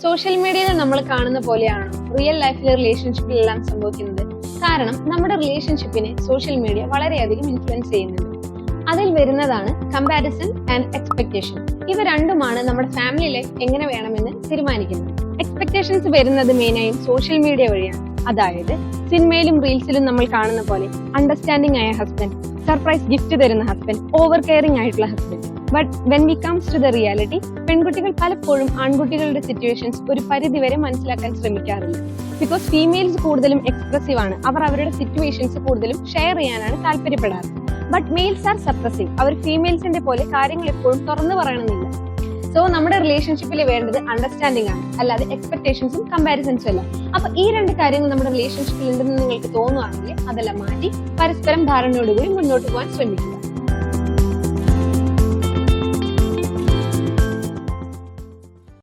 Social മീഡിയയിൽ നമ്മൾ കാണുന്ന പോലെയാണോ റിയൽ ലൈഫിലെ റിലേഷൻഷിപ്പിലെല്ലാം സംഭവിക്കുന്നത്? കാരണം നമ്മുടെ റിലേഷൻഷിപ്പിനെ സോഷ്യൽ മീഡിയ വളരെയധികം ഇൻഫ്ലുവൻസ് ചെയ്യുന്നുണ്ട്. അതിൽ വരുന്നതാണ് കമ്പാരിസൺ ആൻഡ് എക്സ്പെക്ടേഷൻ. ഇവ രണ്ടുമാണ് നമ്മുടെ ഫാമിലി ലൈഫ് എങ്ങനെ വേണമെന്ന് തീരുമാനിക്കുന്നത്. എക്സ്പെക്ടേഷൻസ് വരുന്നത് മെയിനായും സോഷ്യൽ മീഡിയ വഴിയാണ്. അതായത് സിനിമയിലും റീൽസിലും നമ്മൾ കാണുന്ന പോലെ അണ്ടർസ്റ്റാൻഡിംഗ് ആയ ഹസ്ബൻഡ്, സർപ്രൈസ് ഗിഫ്റ്റ് തരുന്ന ഹസ്ബൻഡ്, ഓവർ കെയറിംഗ് ആയിട്ടുള്ള husband. But when we comes to the reality, പെൺകുട്ടികൾ പലപ്പോഴും ആൺകുട്ടികളുടെ സിറ്റുവേഷൻസ് ഒരു പരിധിവരെ മനസ്സിലാക്കാൻ ശ്രമിക്കാറില്ല. ബിക്കോസ് ഫീമെയിൽസ് കൂടുതലും എക്സ്പ്രസീവ് ആണ്. അവർ അവരുടെ സിറ്റുവേഷൻസ് കൂടുതലും ഷെയർ ചെയ്യാനാണ് താല്പര്യപ്പെടാറ്. But males are suppressive. അവർ ഫീമെയിൽസിന്റെ പോലെ കാര്യങ്ങൾ എപ്പോഴും തുറന്നു പറയണമെന്നില്ല. സോ നമ്മുടെ റിലേഷൻഷിപ്പിൽ വേണ്ടത് അണ്ടർസ്റ്റാൻഡിംഗ് ആണ്, അല്ലാതെ എക്സ്പെക്ടേഷൻസും കമ്പാരിസൺസും അല്ല. അപ്പൊ ഈ രണ്ട് കാര്യങ്ങൾ നമ്മുടെ റിലേഷൻഷിപ്പിൽ ഉണ്ടെന്ന് നിങ്ങൾക്ക് തോന്നുവാണെങ്കിൽ അതെല്ലാം മാറ്റി പരസ്പരം ധാരണയോടുകൂടി മുന്നോട്ട് പോകാൻ ശ്രമിക്കുക.